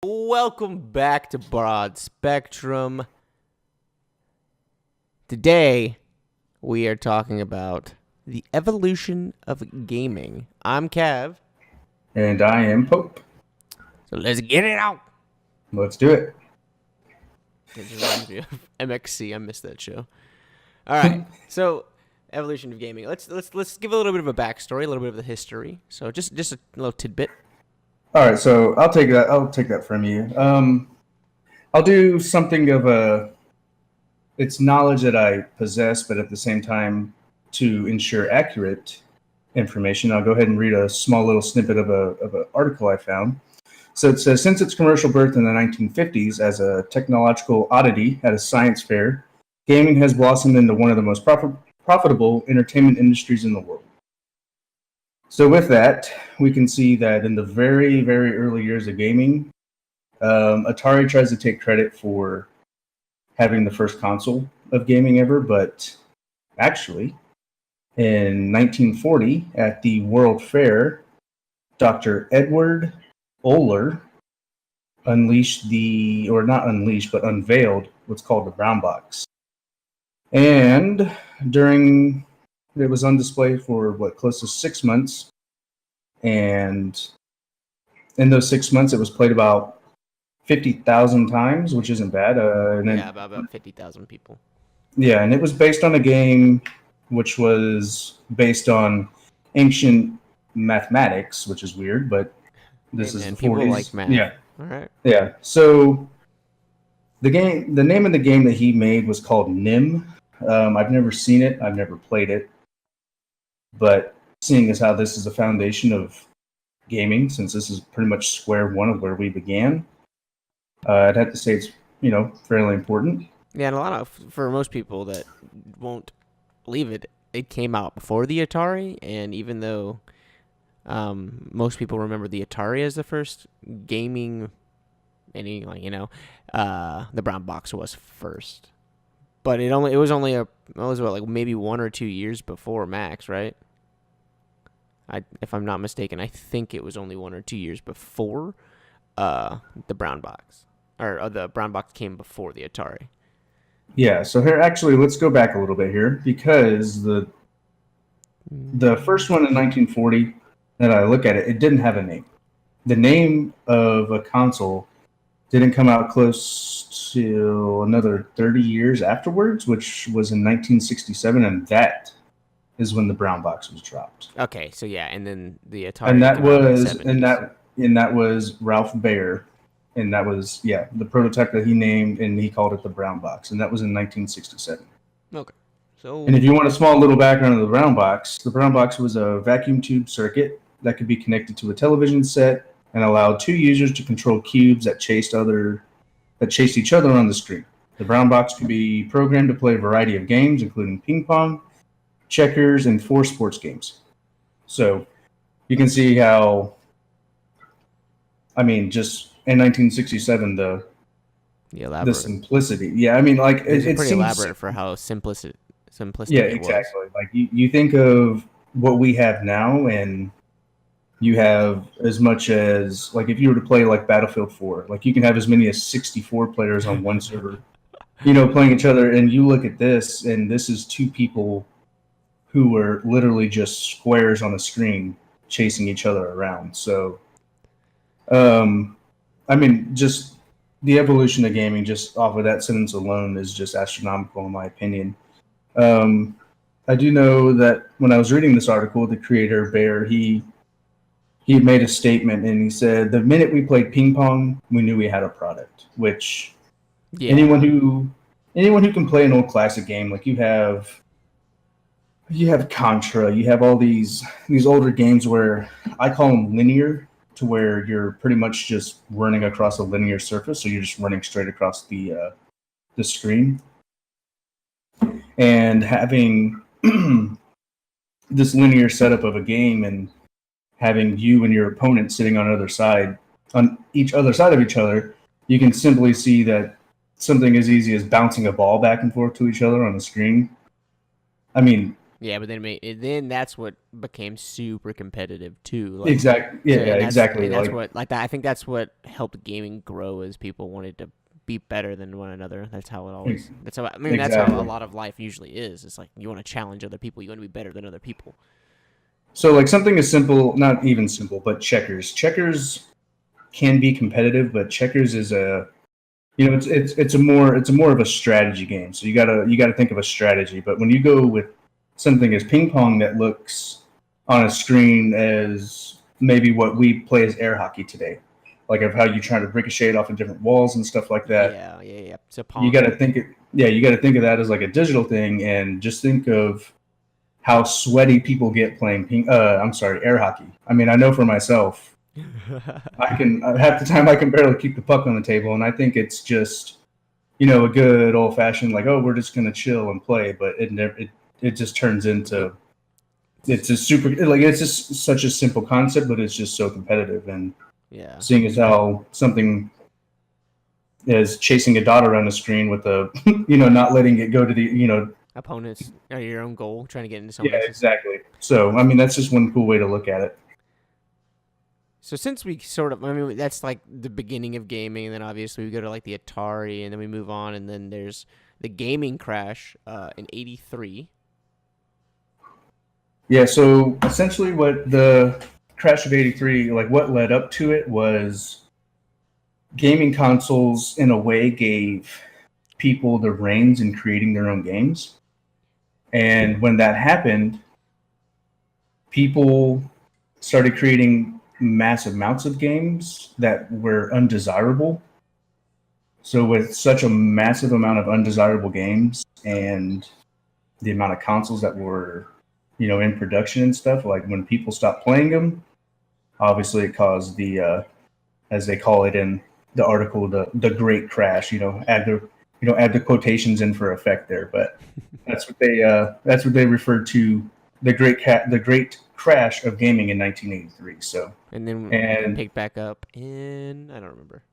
Welcome back to Broad Spectrum. Today, we are talking about the evolution of gaming. I'm Cav. And I am Pope. So let's get it out. Let's do it. It just reminds me of MXC. I missed that show. All right. So, evolution of gaming. Let's give a little bit of a backstory, a little bit of the history. So, just a little tidbit. All right, so I'll take that from you. I'll do something of it's knowledge that I possess, but at the same time, to ensure accurate information, I'll go ahead and read a small little snippet of an article I found. So it says, since its commercial birth in the 1950s as a technological oddity at a science fair, gaming has blossomed into one of the most profitable entertainment industries in the world. So with that, we can see that in the very, very early years of gaming, Atari tries to take credit for having the first console of gaming ever, but actually, in 1940, at the World Fair, Dr. Edward Oler unveiled what's called the brown box. And it was on display for close to 6 months. And in those 6 months, it was played about 50,000 times, which isn't bad. About 50,000 people. Yeah, and it was based on a game which was based on ancient mathematics, which is weird, but this is the 40s. People like math. Yeah. All right. Yeah. So the name of the game that he made was called Nim. I've never seen it. I've never played it. But seeing as how this is the foundation of gaming, since this is pretty much square one of where we began, I'd have to say it's fairly important. Yeah, and for most people that won't believe it, it came out before the Atari, and even though most people remember the Atari as the first gaming, the brown box was first. But it was maybe 1 or 2 years before Max, right? If I'm not mistaken, I think it was only 1 or 2 years before the brown box, or the brown box came before the Atari. Yeah. So here, actually, let's go back a little bit here, because the first one in 1940 that I look at it didn't have a name. The name of a console didn't come out close to another 30 years afterwards, which was in 1967, and that is when the brown box was dropped. Okay, so yeah, and then the Atari, and that was Ralph Baer, and that was the prototype that he named, and he called it the brown box, and that was in 1967. Okay, so and if you want a small little background of the brown box was a vacuum tube circuit that could be connected to a television set and allowed two users to control cubes that chased each other on the screen. The brown box could be programmed to play a variety of games, including ping pong, checkers, and 4 sports games. So you can see how, just in 1967, the simplicity. Yeah, it's pretty seems elaborate for how simplistic. Yeah, exactly. Was. Like you think of what we have now, and you have as much as, if you were to play Battlefield 4, you can have as many as 64 players on one server, playing each other. And you look at this, and this is 2 people who were literally just squares on a screen chasing each other around. So, just the evolution of gaming, just off of that sentence alone, is just astronomical in my opinion. I do know that when I was reading this article, the creator, Baer, he made a statement, and he said, the minute we played ping pong, we knew we had a product. Which anyone who can play an old classic game, you have Contra, you have all these older games where I call them linear, to where you're pretty much just running across a linear surface, so you're just running straight across the screen. And having this linear setup of a game, and having you and your opponent sitting on each other side of each other, you can simply see that something as easy as bouncing a ball back and forth to each other on the screen. Yeah, but then that's what became super competitive too. Like, Exactly. so Yeah, exactly. that's Like, what like that. I think that's what helped gaming grow is people wanted to be better than one another. That's how it always. That's how I mean. That's how a exactly. lot of life usually is. It's like you want to challenge other people. You want to be better than other people. So like something as simple, not even simple, but checkers. Checkers can be competitive, but checkers is a it's a more of a strategy game. So you gotta think of a strategy. But when you go with something as ping pong that looks on a screen as maybe what we play as air hockey today, like of how you try to ricochet it off of different walls and stuff like that. Yeah, yeah, yeah. So You Pong. got to think it. Yeah, you got to think of that as like a digital thing, and just think of how sweaty people get playing I'm sorry, air hockey. I mean, I know for myself, I can half the time I can barely keep the puck on the table, and I think it's just a good old fashioned like, oh, we're just gonna chill and play, but it never it just turns it, into it's a super like it's just such a simple concept, but it's just so competitive. And yeah. seeing as how something is chasing a dot around the screen with a not letting it go to the Opponents are your own goal, trying to get into someone yeah, else's. exactly. So I mean that's just one cool way to look at it. So since we sort of, I mean, that's like the beginning of gaming, and then obviously we go to like the Atari, and then we move on, and then there's the gaming crash in '83. Yeah, so essentially what the crash of 83, like what led up to it was gaming consoles in a way gave people the reins in creating their own games. And when that happened, people started creating massive amounts of games that were undesirable. So with such a massive amount of undesirable games and the amount of consoles that were, in production and stuff, like when people stopped playing them, obviously it caused the as they call it in the article, the great crash. Add the quotations in for effect there, but that's what they referred to the great crash of gaming in 1983. So And then it and picked back up in, I don't remember.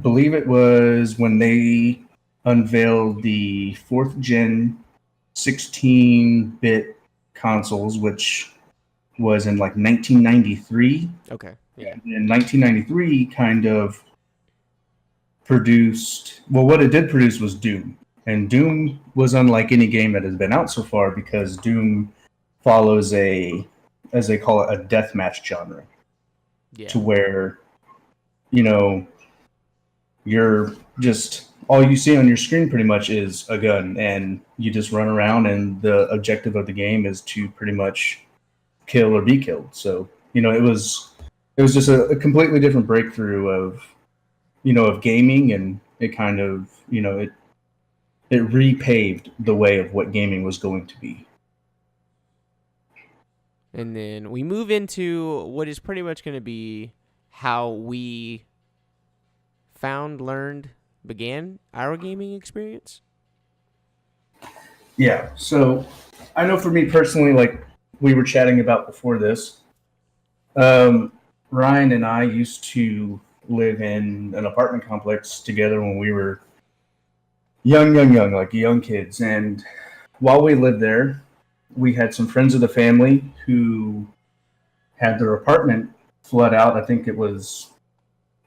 believe it was when they unveiled the fourth gen 16-bit consoles, which was in like 1993. Okay, yeah, And in 1993, kind of produced well. What it did produce was Doom, and Doom was unlike any game that has been out so far because Doom follows as they call it, a deathmatch genre, yeah. to where you know you're just all you see on your screen pretty much is a gun, and you just run around, and the objective of the game is to pretty much kill or be killed. So it was just a completely different breakthrough of gaming, and it kind of it repaved the way of what gaming was going to be. And then we move into what is pretty much going to be how we found, learned, began our gaming experience. Yeah. So I know for me personally, like we were chatting about before this, um, Ryan and I used to live in an apartment complex together when we were young, like young kids. And while we lived there, we had some friends of the family who had their apartment flood out. I think it was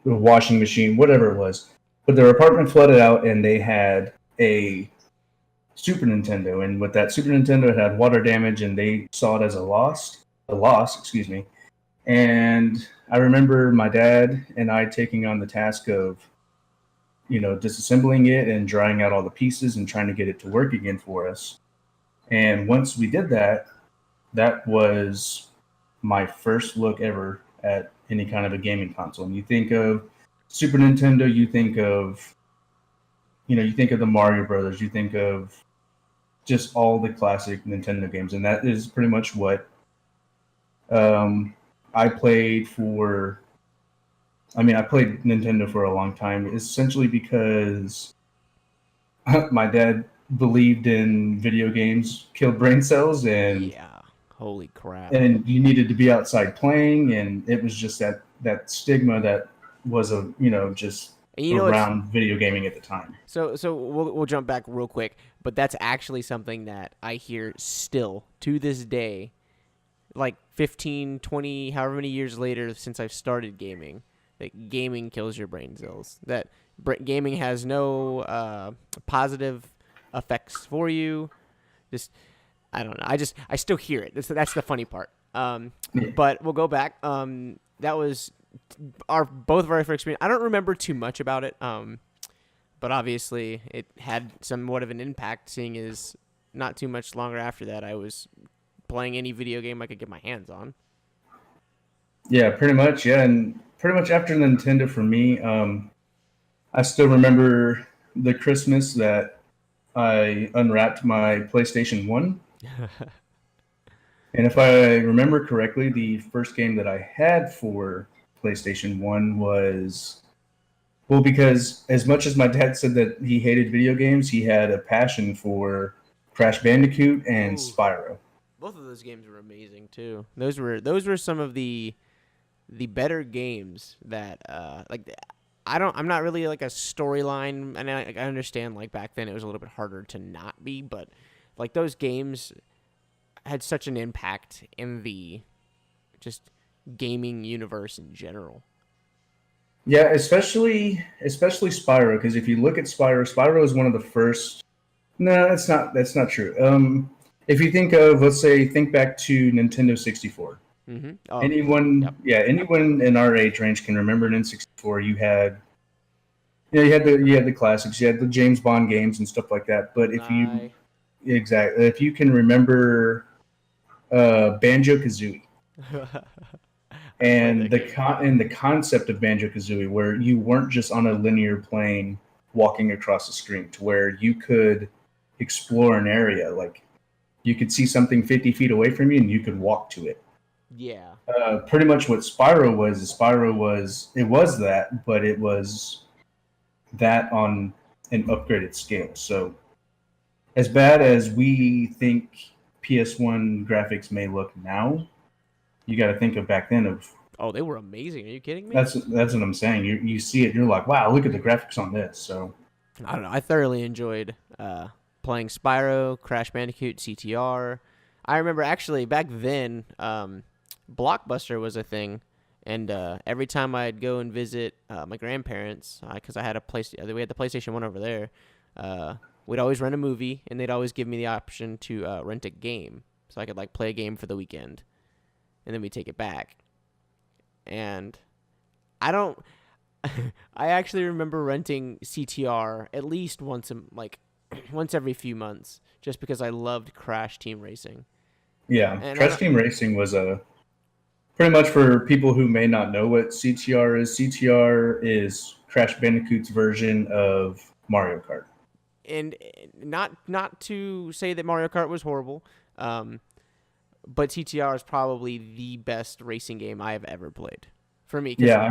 a washing machine, whatever it was. But their apartment flooded out, and they had a Super Nintendo. And with that Super Nintendo, it had water damage, and they saw it as a loss, excuse me. And I remember my dad and I taking on the task of, disassembling it and drying out all the pieces and trying to get it to work again for us. And once we did that, that was my first look ever at any kind of a gaming console. And you think of Super Nintendo, you think of the Mario Brothers, you think of just all the classic Nintendo games, and that is pretty much what um, I played for. I mean, I played Nintendo for a long time, essentially because my dad believed in video games killed brain cells, and Yeah. Holy crap. and you needed to be outside playing, and it was just that stigma that was just And you know it's around video gaming at the time. so we'll jump back real quick, but that's actually something that I hear still to this day, like 15, 20, however many years later since I've started gaming, that gaming kills your brain cells. That gaming has no positive effects for you. Just I don't know. I still hear it. That's the funny part. Yeah. But we'll go back. That was our both of our first experience. I don't remember too much about it. But obviously it had somewhat of an impact, seeing as not too much longer after that I was playing any video game I could get my hands on. Yeah, pretty much. Yeah, and pretty much after Nintendo for me, I still remember the Christmas that I unwrapped my PlayStation 1. And if I remember correctly, the first game that I had for PlayStation 1 was, well, because as much as my dad said that he hated video games, he had a passion for Crash Bandicoot and Ooh. Spyro. Both of those games were amazing too. Those were some of the better games that like I'm not really like a storyline, and I understand like back then it was a little bit harder to not be, but like those games had such an impact in the just gaming universe in general. Yeah, especially Spyro, because if you look at Spyro, Spyro is one of the first. No, that's not true. If you think of, let's say, think back to Nintendo 64. Mm-hmm. Oh, Anyone, yep. yeah, anyone in our age range can remember an N64. You had the classics, you had the James Bond games and stuff like that. But GoldenEye. if you can remember Banjo Kazooie I played that game. and the concept of Banjo Kazooie, where you weren't just on a linear plane walking across the screen, to where you could explore an area, like you could see something 50 feet away from you and you could walk to it. Yeah. Pretty much what Spyro was. It was that, but it was that on an upgraded scale. So as bad as we think PS1 graphics may look now, you got to think of back then. Of Oh, they were amazing. Are you kidding me? that's what I'm saying. You see it, you're like, wow, look at the graphics on this. So I don't know. I thoroughly enjoyed playing Spyro, Crash Bandicoot, CTR. I remember actually back then, Blockbuster was a thing, and every time I'd go and visit my grandparents, because I had we had the PlayStation 1 over there, we'd always rent a movie, and they'd always give me the option to rent a game, so I could like play a game for the weekend, and then we take it back. And I don't. I actually remember renting CTR at least once every few months, just because I loved Crash Team Racing. yeah, And I Crash don't, Team Racing was a pretty much, for people who may not know what CTR is. CTR is Crash Bandicoot's version of Mario Kart. and not to say that Mario Kart was horrible, but CTR is probably the best racing game I have ever played for me. Cause Yeah, I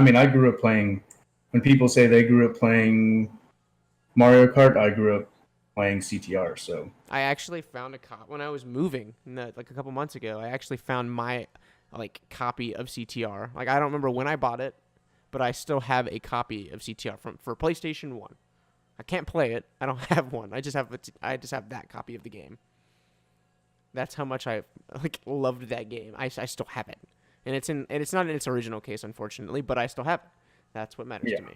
mean, I grew up playing. When people say they grew up playing Mario Kart, I grew up playing CTR. So I actually found when I was moving like a couple months ago. I actually found my like copy of CTR. Like I don't remember when I bought it, but I still have a copy of CTR for PlayStation 1. I can't play it. I don't have one. I just have that copy of the game. That's how much I like loved that game. I still have it. And it's not in its original case, unfortunately, but I still have it. That's what matters yeah, to me.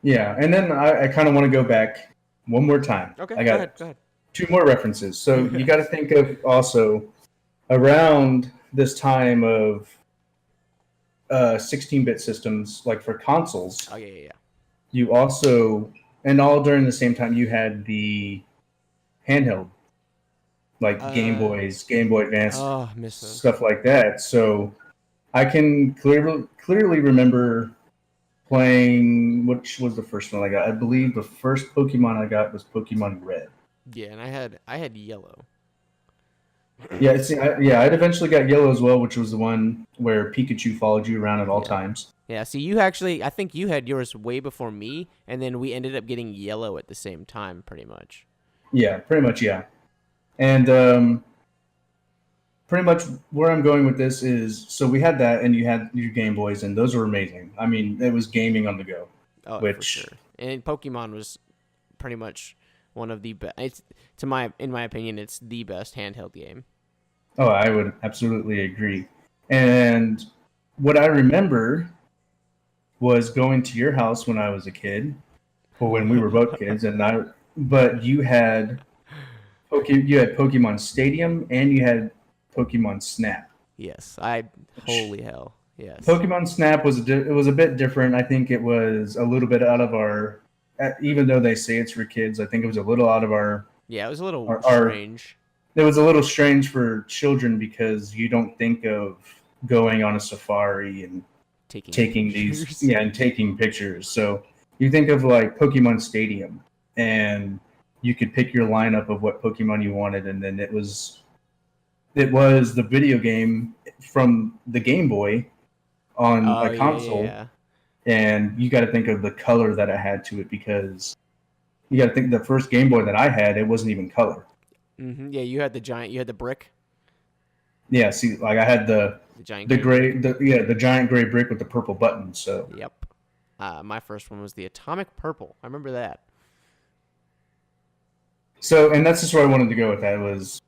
yeah. And then I kind of want to go back one more time. Okay, I go ahead. got Go ahead. two more references. So you got to think of also around this time of 16-bit systems, like for consoles. Oh yeah. You also, and all during the same time, you had the handheld, like Game Boys, Game Boy Advance, Oh, miss those. stuff like that. So I can clearly remember playing. Which was the first one I got? I believe the first Pokemon I got was Pokemon Red. Yeah, and I had yellow. Yeah, I'd eventually got Yellow as well, which was the one where Pikachu followed you around at all Yeah. times. Yeah, see, I think you had yours way before me, and then we ended up getting yellow at the same time, pretty much. Yeah, pretty much, yeah. And pretty much where I'm going with this is, so we had that, and you had your Game Boys, and those were amazing. I mean, it was gaming on the go, Oh, for which, sure. And Pokemon was pretty much one of the best. It's in my opinion, it's the best handheld game. oh, I would absolutely agree. And what I remember was going to your house when I was a kid, or when we were both kids, but you had Pokemon Stadium and you had Pokemon Snap. Yes, holy hell, yes. Pokemon Snap it was a bit different. I think it was a little bit out of our, even though they say it's for kids, I think it was a little out of Yeah, it was a little our strange. it was a little strange for children because you don't think of going on a safari and Taking taking these, pictures. yeah, and taking pictures. So you think of like Pokemon Stadium, and you could pick your lineup of what Pokemon you wanted, and then it was the video game from the Game Boy on Oh a yeah, console, and you got to think of the color that it had to it, because you got to think the first Game Boy that I had, it wasn't even color. Yeah. You had you had the brick, Yeah, see, like I had the giant the gray brick. gray, the giant gray brick with the purple button. So Yep. My first one was the Atomic Purple. I remember that. and that's just where I wanted to go with that was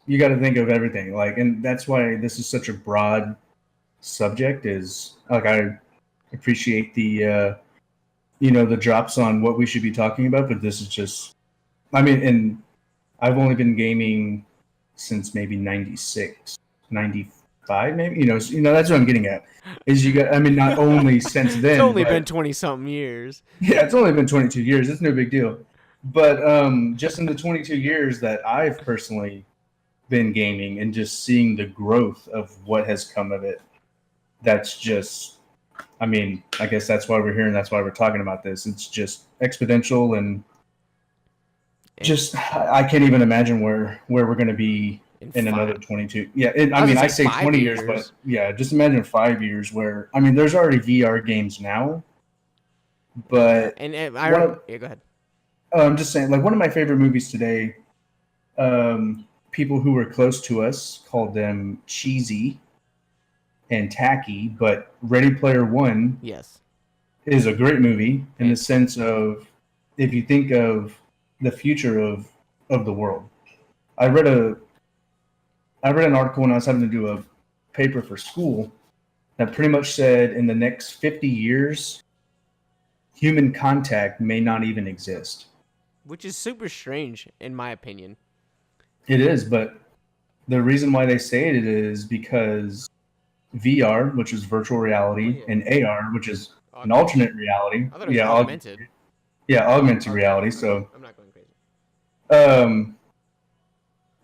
you got to think of everything, like, and that's why this is such a broad subject. Is like I appreciate the drops on what we should be talking about, but this is just, I mean, and I've only been gaming since maybe 96, 95, maybe, that's what I'm getting at is you got, I mean, not only since It's then, only been but 20 something years. yeah, it's only been 22 years. It's no big deal. But just in the 22 years that I've personally been gaming and just seeing the growth of what has come of it, that's just, I mean, I guess that's why we're here and that's why we're talking about this. It's just exponential, and And just I can't even imagine where we're going to be in in another five, 22. Yeah, I I was mean, gonna I say say five 20 years, but years. yeah, just imagine 5 years where, I mean, there's already VR games now, Yeah, but and one of, yeah. Go ahead. I'm just saying, like, one of my favorite movies today, people who were close to us called them cheesy and tacky, but Ready Player One Yes. is a great movie in the And sense of, if you think of the future of the world. I read a I read an article when I was having to do a paper for school that pretty much said in the next 50 years, human contact may not even exist. which is super strange in my opinion. It is, but the reason why they say it is because VR, which is virtual Oh reality, yeah. and AR, which is an Augmented. alternate reality. I thought it was Yeah, augmented. augmented Okay. reality. Okay. So, I'm not going crazy. um,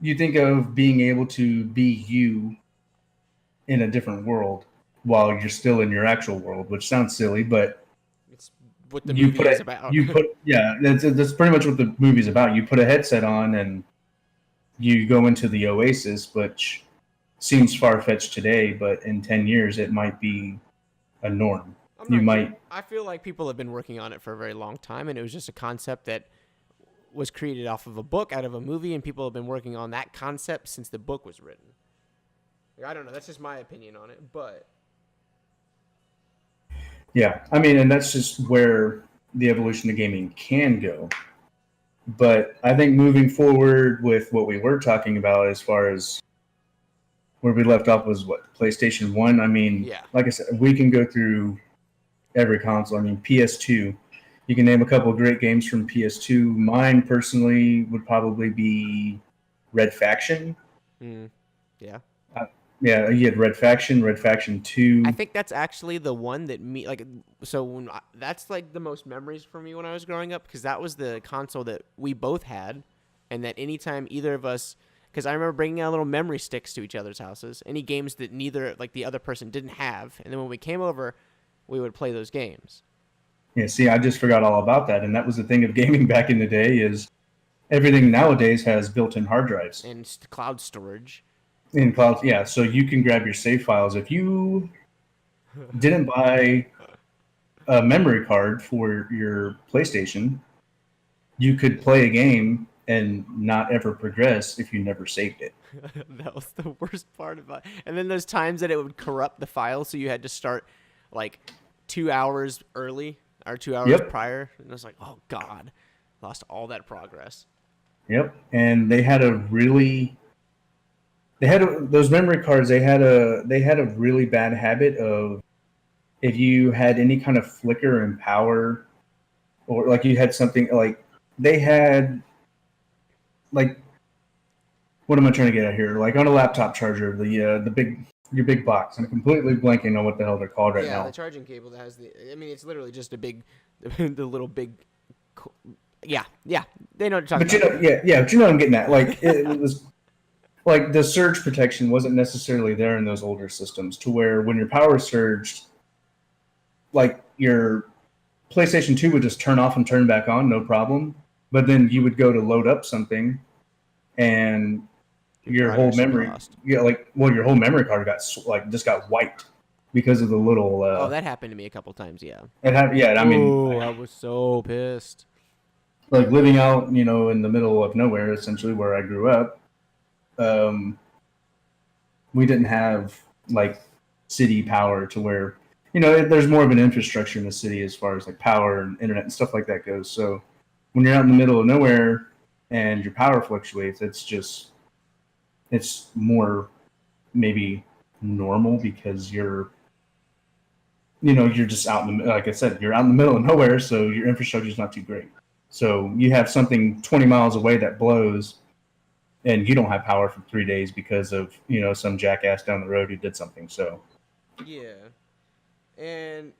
you think of being able to be you in a different world while you're still in your actual world, which sounds silly, but It's what the you movie put is a about. you put yeah, that's pretty much what the movie's about. You put a headset on and you go into the oasis, which seems far fetched today, but in 10 years it might be a norm. I'm You not kidding. might, I feel like people have been working on it for a very long time, and it was just a concept that was created off of a book, out of a movie, and people have been working on that concept since the book was written. Like, I don't know. That's just my opinion on it, but yeah. I mean, and that's just where the evolution of gaming can go. But I think moving forward with what we were talking about, as far as where we left off, was what, PlayStation 1. I mean, yeah. like I said, we can go through every console. I mean, PS2. You can name a couple of great games from PS2. Mine personally would probably be Red Faction. Mm, yeah. Uh, yeah, you had Red Faction, Red Faction I 2. think that's actually the one that me like. So that's like the most memories for me when I was growing up, because that was the console that we both had, and that anytime either of us, because I remember bringing out little memory sticks to each other's houses, any games that neither like the other person didn't have, and then when we came over, we would play those games. Yeah, see, I just forgot all about that. And that was the thing of gaming back in the day, is everything nowadays has built-in hard drives And cloud storage. in clouds. Yeah, so you can grab your save files. If you didn't buy a memory card for your PlayStation, you could play a game and not ever progress if you never saved it. That was the worst part about it. And then there's times that it would corrupt the file, so you had to start like 2 hours early or 2 hours Yep. prior. And I was like, oh God, lost all that progress. Yep. And those memory cards. They had a really bad habit of, if you had any kind of flicker in power, or like you had something like they had like, what am I trying to get at here? Like on a laptop charger, your big box. I'm completely blanking on what the hell they're called right Yeah, now. the charging cable that has I mean, it's literally just a big, the little big. Yeah, they know what you're But talking about. but you know what I'm getting at. Like it was like the surge protection wasn't necessarily there in those older systems, to where when your power surged, like your PlayStation 2 would just turn off and turn back on, no problem. But then you would go to load up something, and your whole Progress would be memory, lost. your whole memory card just got wiped because of the little. Oh, that happened to me a couple times. Yeah. I mean, I was so pissed. like living out, in the middle of nowhere, essentially where I grew up. Um, we didn't have like city power to where, there's more of an infrastructure in the city as far as like power and internet and stuff like that goes. So when you're out in the middle of nowhere and your power fluctuates, it's more maybe normal, because you're just out in the, like I said, you're out in the middle of nowhere, so your infrastructure is not too great. So you have something 20 miles away that blows, and you don't have power for 3 days because of some jackass down the road who did something. So Yeah. And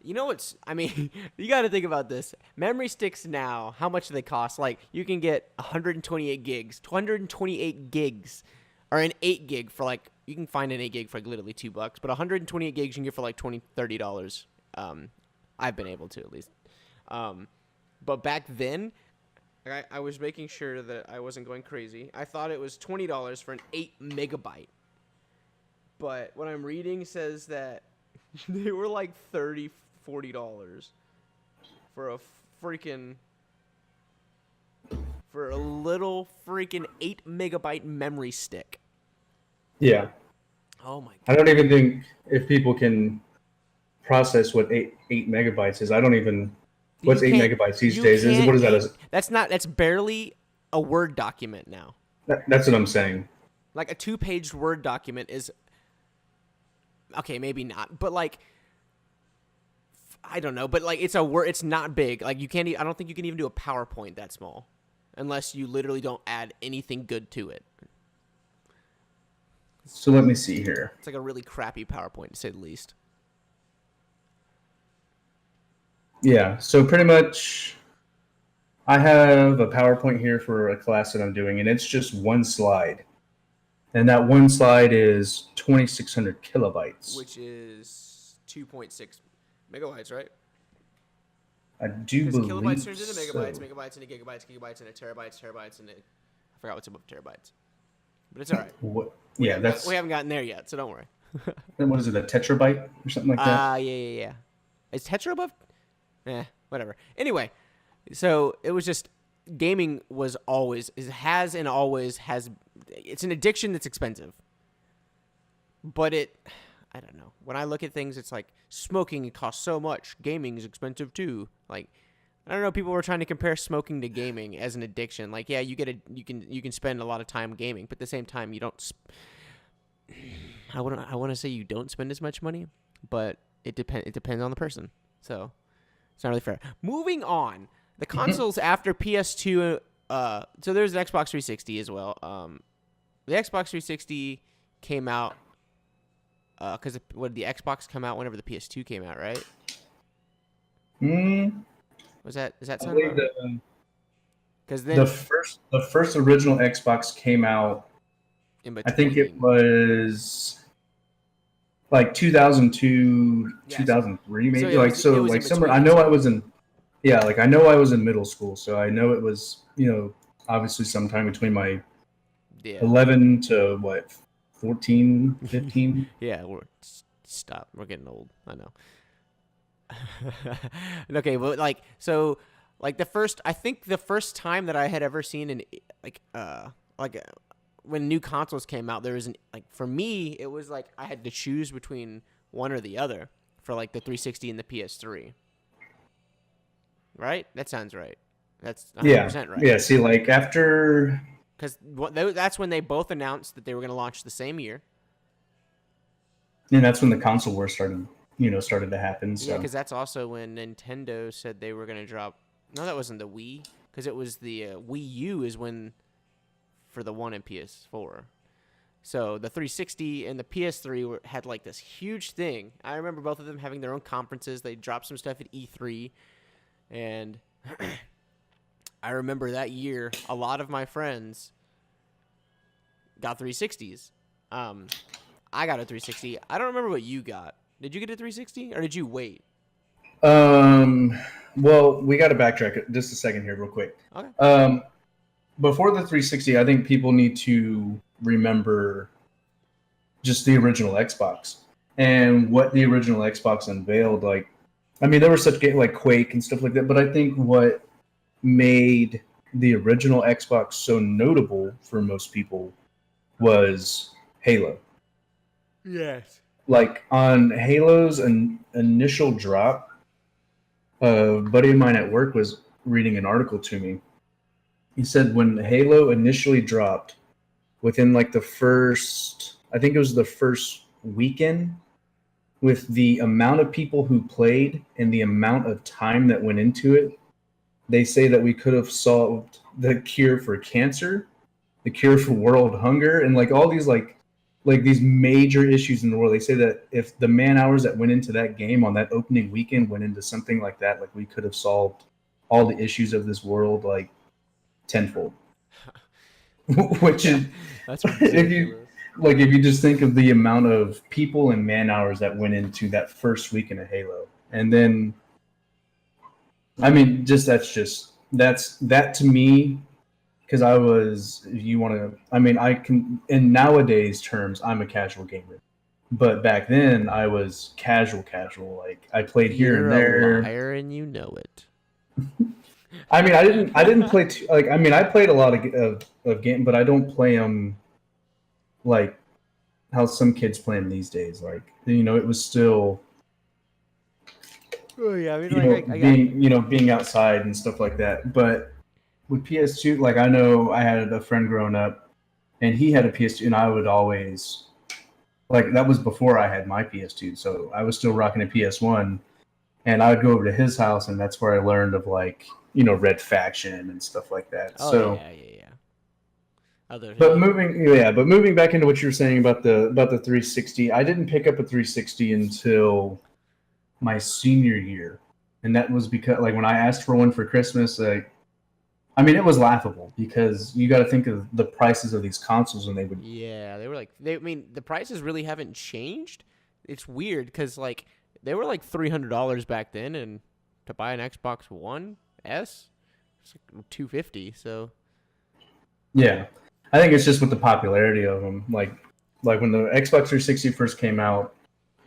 you know what's, I mean, you got to think about this. Memory sticks now, how much do they cost? Like, you can get 128 gigs, 228 gigs, or an 8 gig for like, you can find an 8 gig for like literally $2, but 128 gigs you can get for like $20, $30. I've been able to, at least. But back then, I was making sure that I wasn't going crazy. I thought it was $20 for an 8 megabyte. But what I'm reading says that they were like $30, $40 for a little freaking 8 megabyte memory stick. yeah, Oh my I God. don't even think if people can process what eight megabytes is. I don't even. What's You 8 megabytes these you days? can't What is that? that's barely a Word document now. That's what I'm saying. Like a 2-page Word document is, okay, maybe not, but like, I don't know, but like it's not big. Like I don't think you can even do a PowerPoint that small unless you literally don't add anything good to it. So let me see here. It's like a really crappy PowerPoint, to say the least. Yeah, so pretty much I have a PowerPoint here for a class that I'm doing, and it's just one slide. And that one slide is 2,600 kilobytes. Which is 2.6 megabytes, right? I do Because believe kilobytes turns into megabytes, so. megabytes into gigabytes into terabytes into, I forgot what's above terabytes. But it's all right. What? Yeah, that's We haven't gotten there yet, so don't worry. what is it? A tetrabyte or something like that? Yeah. Is Tetra above? Whatever. Anyway, so it was just, gaming was always, has and always has, it's an addiction that's expensive. But I don't know. When I look at things, it's like, smoking costs so much. Gaming is expensive too. Like, I don't know. People were trying to compare smoking to gaming as an addiction. Like, yeah, you can spend a lot of time gaming, but at the same time, you don't. I want to say you don't spend as much money, but it depends on the person. So it's not really fair. Moving on, the consoles after PS2. So there's an Xbox 360 as well. The Xbox 360 came out. Because what did the Xbox come out whenever the PS2 came out, right? Is that I sound believe about right? Because then the first original Xbox came out. in I between, think it was like 2002, Yeah, 2003, maybe. it was in Like somewhere. between, I know so- I was in. Yeah, like I know I was in middle school, so I know it was obviously sometime between my yeah, 11 to what 14, 15. yeah. Stop. We're getting old. I know. Okay, but like so, Like I think the first time that I had ever seen like like uh, when new consoles came out, there was like for me it was like I had to choose between one or the other for like the 360 and the PS3. Right? That sounds right. That's Yeah, 100% right. yeah. See, like after, Because that's when they both announced that they were going to launch the same year. and that's when the console war started, started to happen. Yeah, So because that's also when Nintendo said they were going to drop. No, that wasn't the Wii. Because it was the Wii U is when for the one and PS4. So the 360 and the PS3 had like this huge thing. I remember both of them having their own conferences. They dropped some stuff at E3, and I remember that year a lot of my friends got 360s. I got a 360. I don't remember what you got. Did you get a 360 or did you wait? um, well, we got to backtrack just a second here, real quick. Okay. Before the 360, I think people need to remember just the original Xbox and what the original Xbox unveiled. Like, I mean, there were such games like Quake and stuff like that, but I think what made the original Xbox so notable for most people was Halo. Yes. Like on Halo's initial drop, a buddy of mine at work was reading an article to me. He said when Halo initially dropped, within like the first, I think it was the first weekend, with the amount of people who played and the amount of time that went into it, they say that we could have solved the cure for cancer, the cure for world hunger, and like all these like these major issues in the world. They say that if the man hours that went into that game on that opening weekend went into something like that, like we could have solved all the issues of this world like tenfold. Which is That's if you if you just think of the amount of people and man hours that went into that first weekend of Halo, and then I mean, that's that to me, because I was, if you want to, I mean, I can, in nowadays terms, I'm a casual gamer. But back then, I was casual. Like, I played here You're and a there. liar and you know it. I mean, I didn't play too, like, I mean, I played a lot of game, but I don't play them like how some kids play them these days. Like, it was still, Oh yeah, I mean, like I got being outside and stuff like that. But with PS2, like I know I had a friend growing up, and he had a PS2, and I would always like that was before I had my PS2, so I was still rocking a PS1, and I would go over to his house, and that's where I learned of like Red Faction and stuff like that. Oh So, yeah. Other but moving back into what you were saying about the 360, I didn't pick up a 360 until my senior year, and that was because like when I asked for one for Christmas, like I mean, it was laughable because you got to think of the prices of these consoles, and they would. Yeah, they were like I mean, the prices really haven't changed. It's weird because like they were like $300 back then, and to buy an Xbox One S, it's like $250. So Yeah, I think it's just with the popularity of them. Like when the Xbox 360 first came out,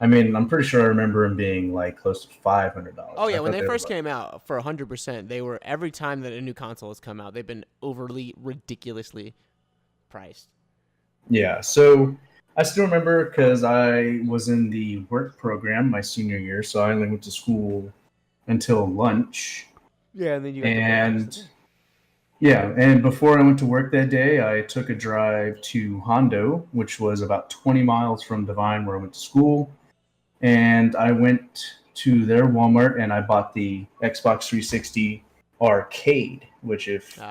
I mean, I'm pretty sure I remember them being like close to $500. oh yeah, I when thought they were first like, came out for 100%, they were every time that a new console has come out, they've been overly ridiculously priced. yeah. So I still remember because I was in the work program my senior year, so I only went to school until lunch. Yeah, and then you got And yeah, and before I went to work that day, I took a drive to Hondo, which was about 20 miles from Divine, where I went to school. And I went to their Walmart and I bought the Xbox 360 arcade, which if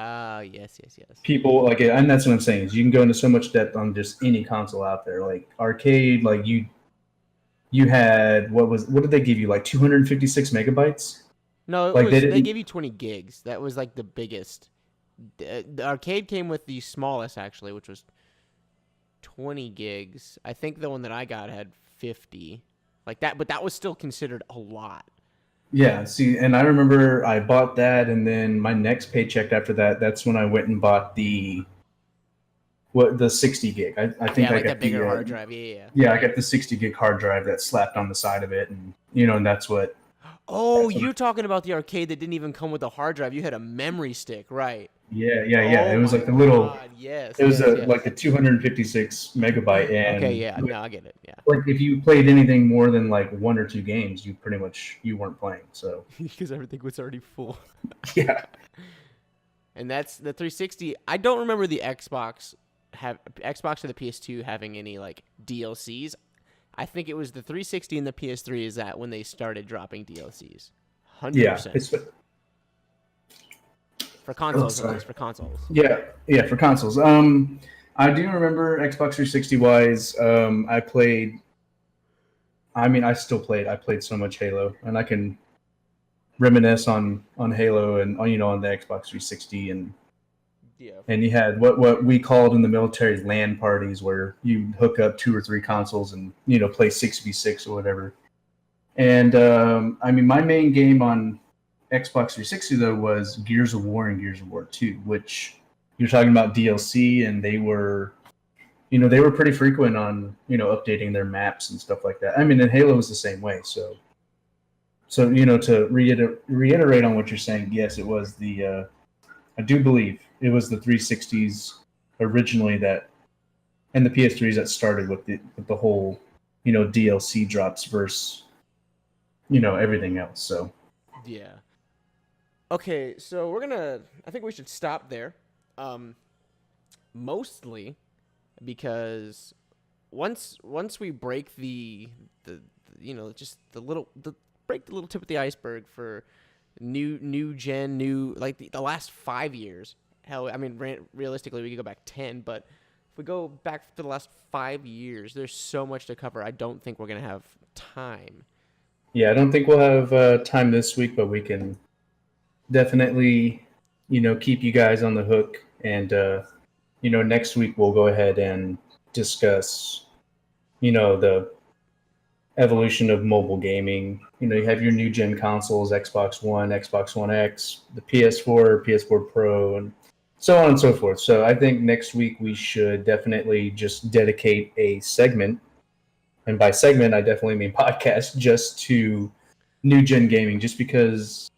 yes. people like it, and that's what I'm saying is you can go into so much depth on just any console out there. Like arcade, like you had what did they give you, like 256 megabytes? No, it Like was they they didn't. gave you 20 gigs. That was like the biggest. The arcade came with the smallest actually, which was 20 gigs. I think the one that I got had 50. Like that, but that was still considered a lot. Yeah, see, and I remember I bought that, and then my next paycheck after that, that's when I went and bought the 60 gig. I think Yeah, I like got that bigger the hard drive. Yeah. yeah, I got the 60 gig hard drive that slapped on the side of it, and and that's what Oh, you're talking about the arcade that didn't even come with a hard drive. You had a memory stick, right? Yeah. Oh It was my like the little. God. Yes, It was yes, like yes. a 256 megabyte, Okay, and yeah. No, I get it. Yeah. like if you played anything more than like one or two games, you pretty much you weren't playing. So Because everything was already full. yeah, And that's the 360. I don't remember the Xbox or the PS2 having any like DLCs. I think it was the 360 and the PS3 is that when they started dropping DLCs. yeah. 100%. It's For consoles, at sorry. least. For consoles. Yeah, for consoles. I do remember Xbox 360 wise. I played. I mean, I still played. I played so much Halo, and I can reminisce on Halo and on the Xbox 360, Yeah. and you had what we called in the military LAN parties, where you hook up two or three consoles and play 6v6 or whatever. And I mean, my main game on Xbox 360 though was Gears of War and Gears of War 2, which you're talking about DLC, and they were pretty frequent on updating their maps and stuff like that. I mean, and Halo was the same way. So to reiterate on what you're saying, yes, it was the I do believe it was the 360s originally that, and the PS3s that started with the whole DLC drops versus everything else. So Yeah. Okay, so I think we should stop there. Mostly because once we break the just the break the little tip of the iceberg for new gen, new like the last 5 years. Hell, I mean, realistically, we could go back 10, but if we go back to the last 5 years, there's so much to cover. I don't think we're gonna have time. yeah, I don't think we'll have time this week, but we can definitely keep you guys on the hook, and next week we'll go ahead and discuss the evolution of mobile gaming. You have your new gen consoles, Xbox One, Xbox One X, the PS4, PS4 Pro, and so on and so forth. So I think next week we should definitely just dedicate a segment, and by segment I definitely mean podcast, just to new gen gaming, just because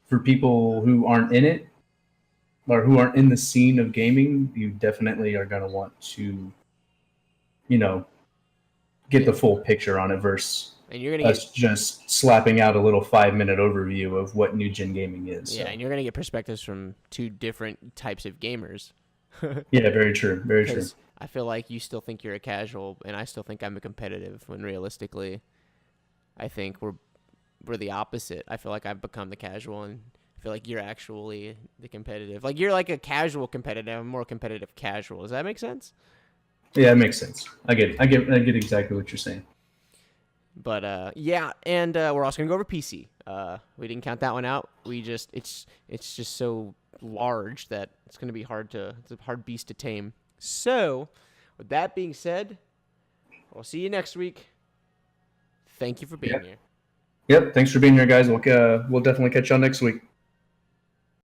for people who aren't in it or who aren't in the scene of gaming, you definitely are going to want to get the full picture on it versus And you're gonna us just slapping out a little 5-minute overview of what new gen gaming is. yeah, So. and you're gonna get perspectives from two different types of gamers. Yeah, very true. Very true. Because I feel like you still think you're a casual, and I still think I'm a competitive. When realistically, I think we're the opposite. I feel like I've become the casual, and I feel like you're actually the competitive. Like you're like a casual competitive, I'm more competitive casual. Does that make sense? Yeah, it makes sense. I get exactly what you're saying. But yeah, and we're also gonna go over PC. We didn't count that one out. It's just so large that it's gonna be it's a hard beast to tame. So, with that being said, we'll see you next week. Thank you for being here. Yep. Thanks for being here, guys. We'll definitely catch y'all next week.